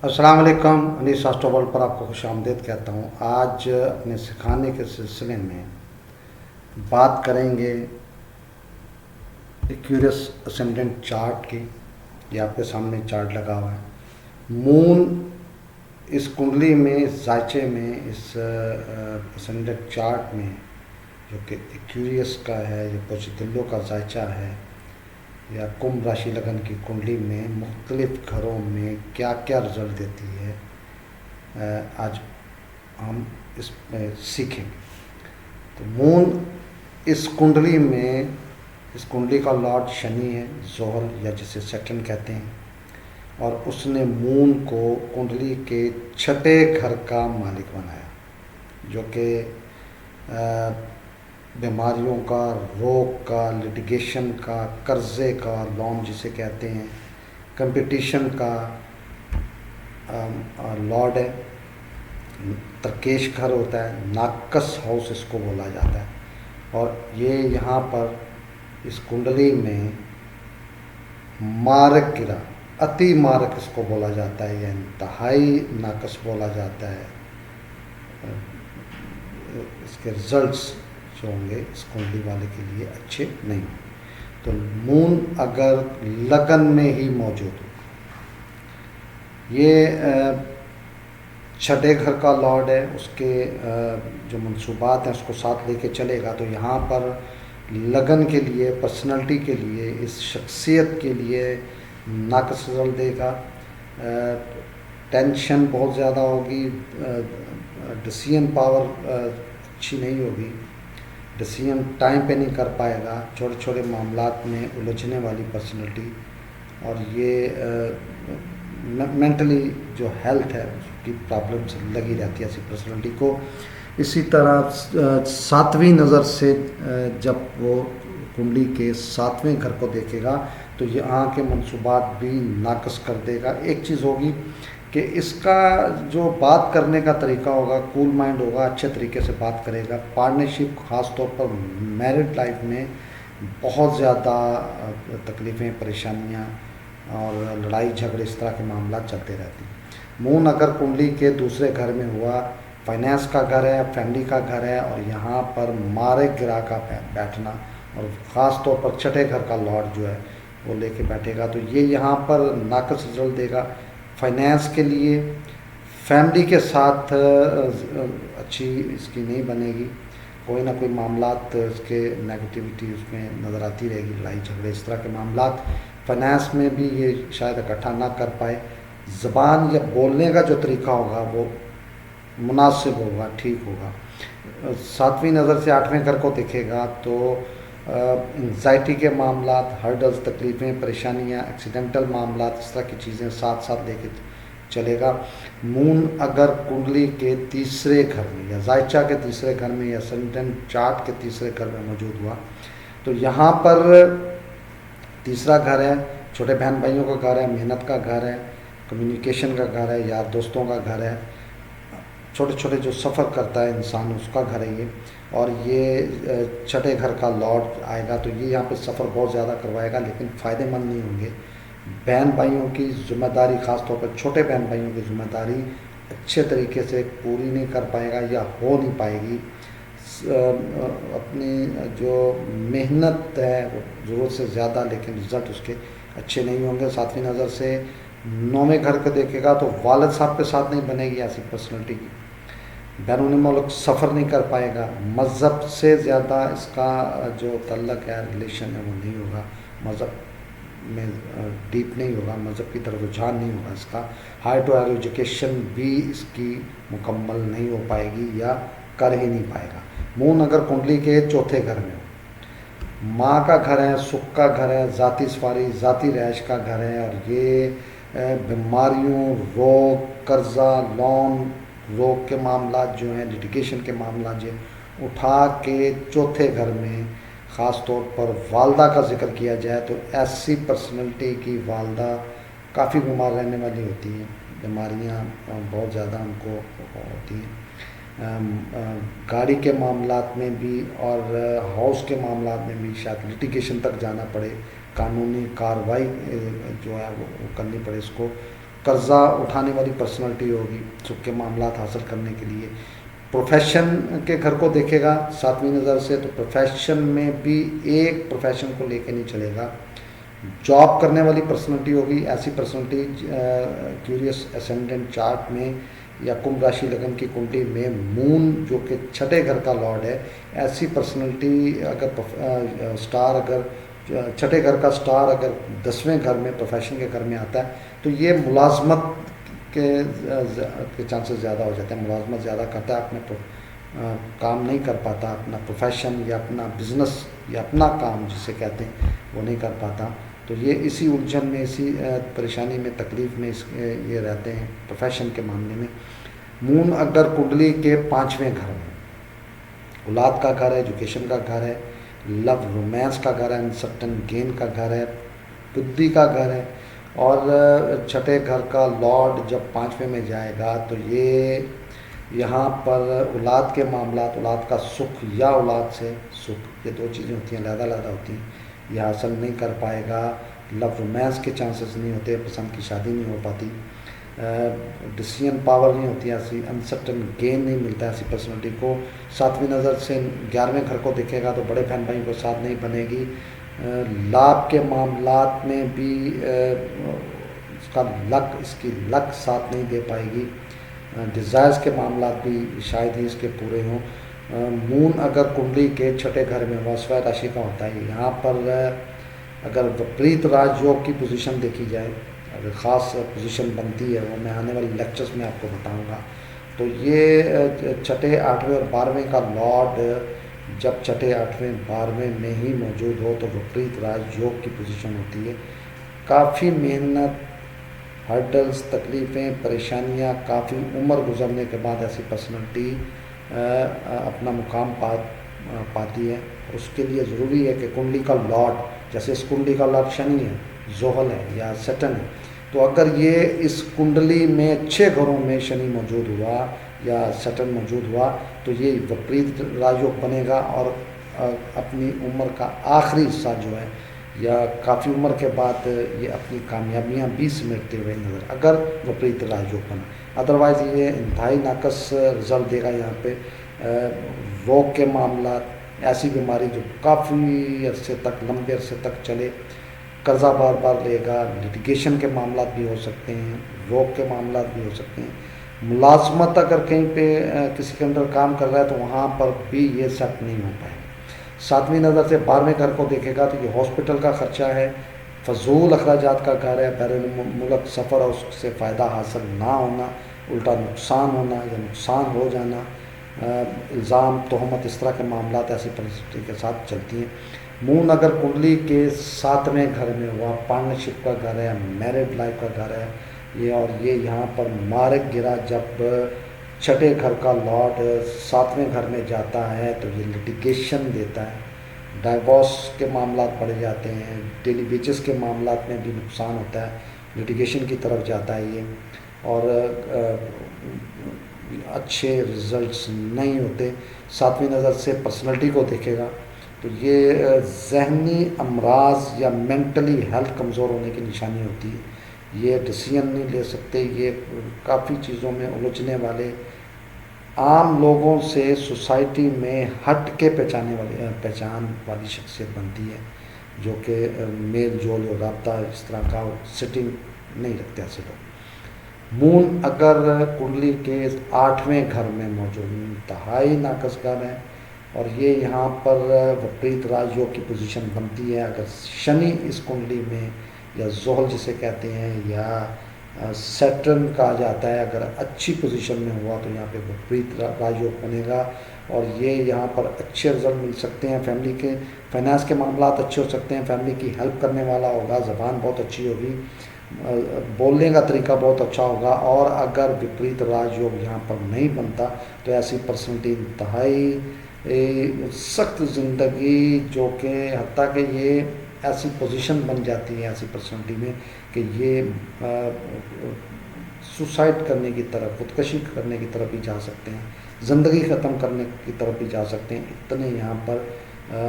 अस्सलाम वालेकुम। अनीस एस्ट्रोबॉल पर आपको खुशामदीद कहता हूँ। आज अपने सिखाने के सिलसिले में बात करेंगे एक्यूरियस असेंडेंट चार्ट की। ये आपके सामने चार्ट लगा हुआ है। मून इस कुंडली में, इस जायचे में, इस असेंडेंट चार्ट में, जो कि एक्यूरियस का है, ये पोजिटिलो का जायचा है, या कुंभ राशि लगन की कुंडली में मुख्तलिफ घरों में क्या क्या रिजल्ट देती है, आज हम इसमें सीखेंगे। तो मून इस कुंडली में, इस कुंडली का लॉर्ड शनि है, जोहर या जिसे सैटर्न कहते हैं, और उसने मून को कुंडली के छठे घर का मालिक बनाया, जो कि बीमारियों का, रोग का, लिटिगेशन का, कर्जे का, लोन जिसे कहते हैं, कंपटीशन का लॉर्ड है। तरकेश घर होता है, नाकस हाउस इसको बोला जाता है। और ये यहाँ पर इस कुंडली में मारक गिरा, अति मारक इसको बोला जाता है, या इंतहाई नाकस बोला जाता है। इसके रिजल्ट्स जो होंगे इस कुंडली वाले के लिए अच्छे नहीं होंगे। तो मून अगर लगन में ही मौजूद हो, ये छठे घर का लॉर्ड है, उसके जो मंसूबात हैं उसको साथ लेके चलेगा। तो यहाँ पर लगन के लिए, पर्सनालिटी के लिए, इस शख्सियत के लिए नाकस रिजल्ट देगा। टेंशन बहुत ज़्यादा होगी, डिसीजन पावर अच्छी नहीं होगी, डिसीजन टाइम पे नहीं कर पाएगा, छोटे छोटे मामलात में उलझने वाली पर्सनालिटी। और ये मेंटली जो हेल्थ है उसकी प्रॉब्लम्स लगी रहती है ऐसी पर्सनालिटी को। इसी तरह सातवीं नज़र से जब वो कुंडली के सातवें घर को देखेगा तो यहाँ के मंसूबात भी नाकस कर देगा। एक चीज़ होगी कि इसका जो बात करने का तरीका होगा, कूल माइंड होगा, अच्छे तरीके से बात करेगा। पार्टनरशिप ख़ास तौर पर मैरिड लाइफ में बहुत ज़्यादा तकलीफ़ें, परेशानियाँ और लड़ाई झगड़े इस तरह के मामला चलते रहते हैं। मून अगर कुंडली के दूसरे घर में हुआ, फाइनेंस का घर है, फैमिली का घर है, और यहाँ पर मारे गिरा का बैठना, और ख़ास तौर पर छठे घर का लॉर्ड जो है वो लेके बैठेगा, तो ये यहाँ पर नाकस रिजल्ट देगा। फाइनेंस के लिए फैमिली के साथ अच्छी इसकी नहीं बनेगी, कोई ना कोई मामलात इसके नेगेटिविटी उसमें नज़र आती रहेगी, लड़ाई झगड़े इस तरह के मामलात। फाइनेंस में भी ये शायद इकट्ठा ना कर पाए। ज़बान या बोलने का जो तरीका होगा वो मुनासिब होगा, ठीक होगा। सातवीं नज़र से आठवें घर को देखेगा तो एंजाइटी के मामलात, हर्डल्स, तकलीफ़ें, परेशानियाँ, एक्सीडेंटल मामलात, इस तरह की चीज़ें साथ साथ लेके चलेगा। मून अगर कुंडली के तीसरे घर में, या जायचा के तीसरे घर में, या असेंडेंट चार्ट के तीसरे घर में मौजूद हुआ, तो यहाँ पर तीसरा घर है, छोटे बहन भाइयों का घर है, मेहनत का घर है, कम्युनिकेशन का घर है, यार दोस्तों का घर है, छोटे छोटे जो सफ़र करता है इंसान उसका घर है ये। और ये छठे घर का लॉर्ड आएगा, तो ये यहाँ पे सफ़र बहुत ज़्यादा करवाएगा, लेकिन फ़ायदेमंद नहीं होंगे। बहन भाइयों की ज़िम्मेदारी, ख़ास तौर पर छोटे बहन भाइयों की ज़िम्मेदारी अच्छे तरीके से पूरी नहीं कर पाएगा या हो नहीं पाएगी। अपनी जो मेहनत है वो ज़रूरत से ज़्यादा, लेकिन रिज़ल्ट उसके अच्छे नहीं होंगे। सातवीं नज़र से नौवें घर को देखेगा तो वालिद साहब के साथ नहीं बनेगी ऐसी पर्सनैलिटी की। बैरून मुल्क सफ़र नहीं कर पाएगा। मज़हब से ज़्यादा इसका जो तल्लक है, रिलेशन है, वो नहीं होगा, मज़हब में डीप नहीं होगा, मज़हब की तरफ रुझान नहीं होगा इसका। हाई टू हायर एजुकेशन भी इसकी मुकम्मल नहीं हो पाएगी या कर ही नहीं पाएगा। मून अगर कुंडली के चौथे घर में हो, माँ का घर है, सुख का घर है, ज़ाती सवारी, ज़ाती रैश का घर है, और ये बीमारियों, रोग, कर्जा, लोन, रोग के मामला जो हैं, लिटिगेशन के मामला जो उठा के चौथे घर में, ख़ास तौर पर वालदा का जिक्र किया जाए तो ऐसी पर्सनैलिटी की वालदा काफ़ी बीमार रहने वाली होती हैं, बीमारियाँ बहुत ज़्यादा उनको होती हैं। गाड़ी के मामलात में भी और हाउस के मामलात में भी शायद लिटिगेशन तक जाना पड़े, कानूनी कार्रवाई जो है वो करनी पड़े इसको। कर्ज़ा उठाने वाली पर्सनैलिटी होगी सुख के मामलात हासिल करने के लिए। प्रोफेशन के घर को देखेगा 7वीं नज़र से, तो प्रोफेशन में भी एक प्रोफेशन को लेके नहीं चलेगा। जॉब करने वाली पर्सनैलिटी होगी, ऐसी पर्सनैलिटी क्यूरियस असेंडेंट चार्ट में या कुंभ राशि लगन की कुंडली में मून जो कि छठे घर का लॉर्ड है, ऐसी पर्सनैलिटी अगर स्टार अगर छठे घर का स्टार अगर 10वें घर में प्रोफेशन के घर में आता है तो ये मुलाजमत के चांसेस ज़्यादा हो जाते हैं। मुलाजमत ज़्यादा करता है, अपने काम नहीं कर पाता, अपना प्रोफेशन या अपना बिज़नेस या अपना काम जिसे कहते हैं वो नहीं कर पाता। तो ये इसी उलझन में, इसी परेशानी में, तकलीफ़ में ये रहते हैं प्रोफेशन के मामले में। मून अगर कुंडली के 5वें घर में, औलाद का घर है, एजुकेशन का घर है, लव रोमांस का घर है, अनसर्टन गेन का घर है, बुद्धि का घर है, और छठे घर का लॉर्ड जब 5वें में जाएगा तो ये यहाँ पर औलाद के मामलात, औलाद का सुख या औलाद से सुख, ये दो चीज़ें होती हैं, अलग-अलग होती हैं, ये हासिल नहीं कर पाएगा। लव रोमांस के चांसेस नहीं होते, पसंद की शादी नहीं हो पाती, डिसीजन पावर नहीं होती, ऐसी अनसर्टन गेन नहीं मिलता ऐसी पर्सनैलिटी को। 7वीं नज़र से 11वें घर को देखेगा तो बड़े बहन भाई को साथ नहीं बनेगी। लाभ के मामलात में भी इसकी लक साथ नहीं दे पाएगी। डिज़ायर्स के मामलात भी शायद ही इसके पूरे हों। मून अगर कुंडली के छठे घर में हुआ, स्वय राशि का होता है, यहाँ पर अगर विपरीत राजयोग की पोजीशन देखी जाए, अगर ख़ास पोजीशन बनती है, वो मैं आने वाले लेक्चर्स में आपको बताऊंगा। तो ये छठे 8वें और 12वें का लॉर्ड जब छठे 8वें 12वें में ही मौजूद हो तो विपरीत राजयोग की पोजीशन होती है। काफ़ी मेहनत, हर्डल्स, तकलीफ़ें, परेशानियाँ, काफ़ी उम्र गुजरने के बाद ऐसी पर्सनैलिटी अपना मुकाम पाती है। उसके लिए ज़रूरी है कि कुंडली का लॉर्ड, जैसे इस कुंडली का लॉर्ड शनि है, जोहल है या सैटर्न है, तो अगर ये इस कुंडली में अच्छे घरों में शनि मौजूद हुआ या सैटर्न मौजूद हुआ तो ये विपरीत राजयोग बनेगा और अपनी उम्र का आखिरी हिस्सा जो है या काफ़ी उम्र के बाद ये अपनी कामयाबियां भी समेटते हुए नज़र, अगर विपरीत राजयोग बना। अदरवाइज़ ये इंतहाई नाकस रिजल्ट देगा। यहाँ पे रोग के मामला, ऐसी बीमारी जो काफ़ी अरसे तक, लंबे अरसे तक चले, कर्जा बार बार लेगा, लिटिगेशन के मामला भी हो सकते हैं, रोग के मामला भी हो सकते हैं। मुलाजमत अगर कहीं पे किसी के अंदर काम कर रहा है तो वहाँ पर भी ये सेट नहीं हो पाएगा। 7वीं नज़र से 12वें घर को देखेगा तो ये हॉस्पिटल का खर्चा है, फजूल अखराजात का घर है, बैरून मुल्क सफ़र और उससे फ़ायदा हासिल ना होना, उल्टा नुकसान होना या नुकसान हो जाना, इल्ज़ाम, तोहमत, इस तरह के मामला ऐसी परिस्थिति के साथ चलती हैं। मून अगर कुंडली के 7वें घर में हुआ, पार्टनरशिप का घर है, मैरिड लाइफ का घर है ये, और ये यहाँ पर मार्ग गिरा जब छठे घर का लॉर्ड 7वें घर में जाता है तो ये लिटिगेशन देता है, डाइवोर्स के मामला बढ़ जाते हैं, डेली वेजेस के मामला में भी नुकसान होता है, लिटिगेशन की तरफ जाता है ये, और अच्छे रिजल्ट्स नहीं होते। 7वीं नज़र से पर्सनैलिटी को देखेगा तो ये जहनी अमराज या मेंटली हेल्थ कमज़ोर होने की निशानी होती है। ये डिसीजन नहीं ले सकते, ये काफ़ी चीज़ों में उलझने वाले, आम लोगों से सोसाइटी में हट के पहचान वाली शख्सियत बनती है, जो कि मेल जोल और रब्ता इस तरह का सिटिंग नहीं रखते ऐसे लोग। मून अगर कुंडली के 8वें घर में मौजूद, इंतहाई नाकस घर है, और ये यहाँ पर विपरीत राजयोग की पोजीशन बनती है। अगर शनि इस कुंडली में, या जोहल जिसे कहते हैं, या सैटर्न कहा जाता है, अगर अच्छी पोजीशन में हुआ तो यहाँ पे विपरीत राजयोग बनेगा, और ये यहाँ पर अच्छे रिजल्ट मिल सकते हैं। फैमिली के फाइनेंस के मामला अच्छे हो सकते हैं, फैमिली की हेल्प करने वाला होगा, ज़बान बहुत अच्छी होगी, बोलने का तरीका बहुत अच्छा होगा। और अगर विपरीत राजयोग यहाँ पर नहीं बनता तो ऐसी पर्सनैलिटी इंतहाई सख्त ज़िंदगी, जो कि हत्ता कि ये ऐसी पोजीशन बन जाती है ऐसी पर्सनैलिटी में कि ये सुसाइड करने की तरफ, खुदकशी करने की तरफ भी जा सकते हैं, ज़िंदगी ख़त्म करने की तरफ भी जा सकते हैं। इतने यहाँ पर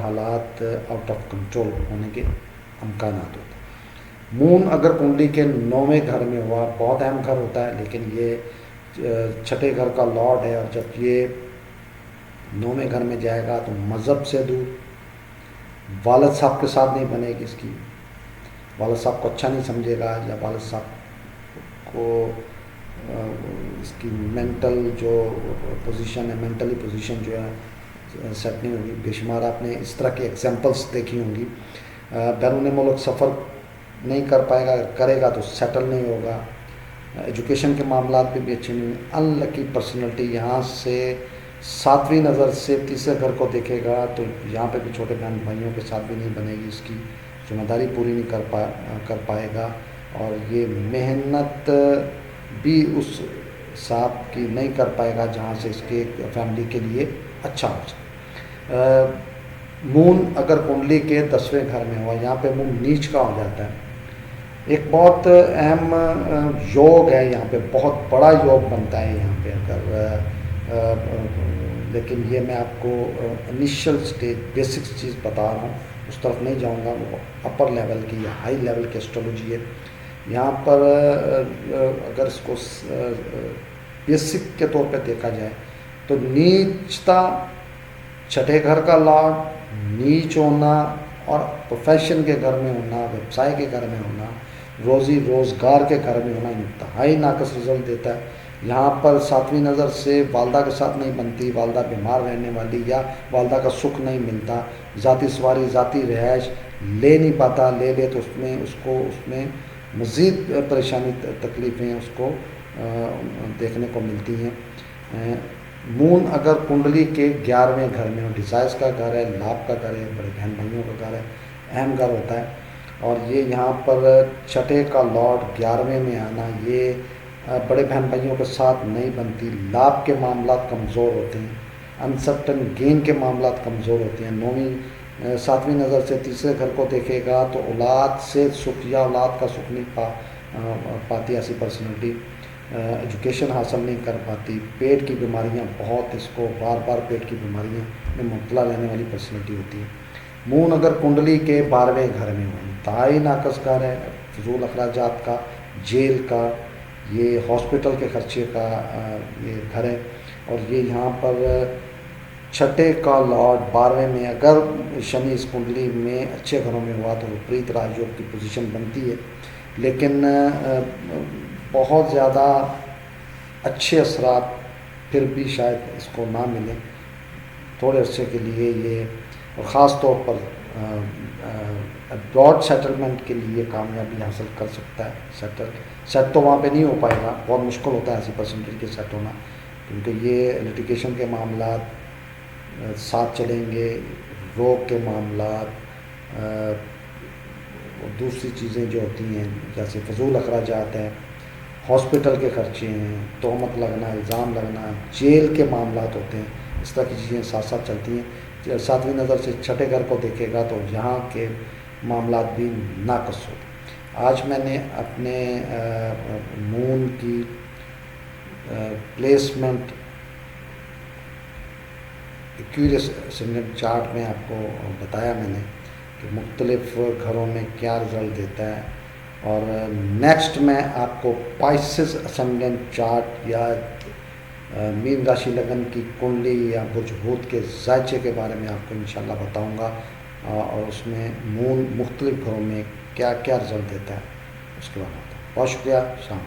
हालात आउट ऑफ कंट्रोल होने के अमकानात होते हैं। मून अगर कुंडली के 9वें घर में हुआ, बहुत अहम घर होता है, लेकिन ये छठे घर का लॉर्ड है, और जब ये 9वें घर में जाएगा तो मज़हब से दूर, वालिद साहब के साथ नहीं बनेगी इसकी, वालिद साहब को अच्छा नहीं समझेगा, या वालिद साहब को इसकी मेंटल जो पोजीशन है, मेंटली पोजीशन जो है सेट नहीं होगी। बेशुमार आपने इस तरह की एग्जांपल्स देखी होंगी। बैरून मुल्क सफ़र नहीं कर पाएगा, करेगा तो सेटल नहीं होगा। एजुकेशन के मामला पे भी अच्छी नहीं। अनलकी पर्सनैलिटी, यहाँ से 7वीं नज़र से तीसरे घर को देखेगा तो यहाँ पे भी छोटे बहन भाइयों के साथ भी नहीं बनेगी, इसकी जिम्मेदारी पूरी नहीं कर पाएगा, और ये मेहनत भी उस साहब की नहीं कर पाएगा जहाँ से इसके फैमिली के लिए अच्छा हो सके। मून अगर कुंडली के 10वें घर में हुआ, यहाँ पे मून नीच का हो जाता है। एक बहुत अहम योग है यहाँ पे, बहुत बड़ा योग बनता है यहाँ पे अगर, लेकिन ये मैं आपको इनिशियल स्टेज बेसिक चीज़ बता रहा हूँ, उस तरफ नहीं जाऊँगा। वो अपर लेवल की या हाई लेवल की एस्ट्रोलॉजी है। यहाँ पर अगर इसको बेसिक के तौर पे देखा जाए तो नीचता, छठे घर का लॉर्ड नीच होना, और प्रोफेशन के घर में होना, व्यवसाय के घर में होना, रोज़ी रोज़गार के घर में होना इंतहाई नाकस रिजल्ट देता है। यहाँ पर 7वीं नज़र से वालदा के साथ नहीं बनती, वालदा बीमार रहने वाली, या वालदा का सुख नहीं मिलता, ज़ाती सवारी ज़ाती रिहाइश ले नहीं पाता, ले तो उसमें मज़ीद परेशानी तकलीफ़ें उसको देखने को मिलती हैं। मून अगर कुंडली के 11वें घर में हो, डिज़ायर्स का घर है, लाभ का घर है, बड़े बहन भाइयों का घर है, अहम घर होता है, और ये यहाँ पर छठे का लॉर्ड 11वें में आना, ये बड़े बहन भाइयों के साथ नहीं बनती। लाभ के मामला कमज़ोर होते हैं, अनसर्टन गेन के मामला कमज़ोर होते हैं। 7वीं नज़र से तीसरे घर को देखेगा तो औलाद से सुख या औलाद का सुख नहीं पाती ऐसी पर्सनैलिटी, एजुकेशन हासिल नहीं कर पाती, पेट की बीमारियां बहुत, इसको बार बार पेट की बीमारियों में मुब्तला रहने वाली पर्सनैलिटी होती है। मून अगर कुंडली के 12वें घर में हो, इंतहाई नाकस घर है, फजूल अखराजात का, जेल का, ये हॉस्पिटल के खर्चे का ये घर है, और ये यहाँ पर छठे का लॉर्ड 12वें में अगर शनि इस कुंडली में अच्छे घरों में हुआ तो विपरीत राजयोग की पोजीशन बनती है, लेकिन बहुत ज़्यादा अच्छे असरात फिर भी शायद इसको ना मिले थोड़े अरसे के लिए ये, और ख़ास तौर पर अब्रॉड सेटलमेंट के लिए कामयाबी हासिल कर सकता है। सेट तो वहाँ पे नहीं हो पाएगा, बहुत मुश्किल होता है ऐसी परसेंटेज के सेट होना, क्योंकि ये लिटिगेशन के मामला साथ चलेंगे, रोग के मामला, दूसरी चीज़ें जो होती हैं जैसे फजूल अखराजात हैं, हॉस्पिटल के खर्चे हैं, तोहमत लगना, इल्ज़ाम लगना, जेल के मामला होते हैं, इस तरह की चीज़ें साथ साथ चलती हैं। 7वीं नज़र से छठे घर को देखेगा तो यहाँ के मामला भी नाकस हो। आज मैंने अपने मून की प्लेसमेंट एक्यूरियस असेंडेंट चार्ट में आपको बताया मैंने कि मुख्तलिफ़ घरों में क्या रिज़ल्ट देता है, और नेक्स्ट मैं आपको पाइसेस असेंडेंट चार्ट या मीन राशि लगन की कुंडली या बुर्ज हूत के जायचे के बारे में आपको इंशाल्लाह बताऊंगा, और उसमें मून मुख्तलिफ़ घरों में क्या क्या रिज़ल्ट देता है उसके बारे में। बहुत शुक्रिया। शाम।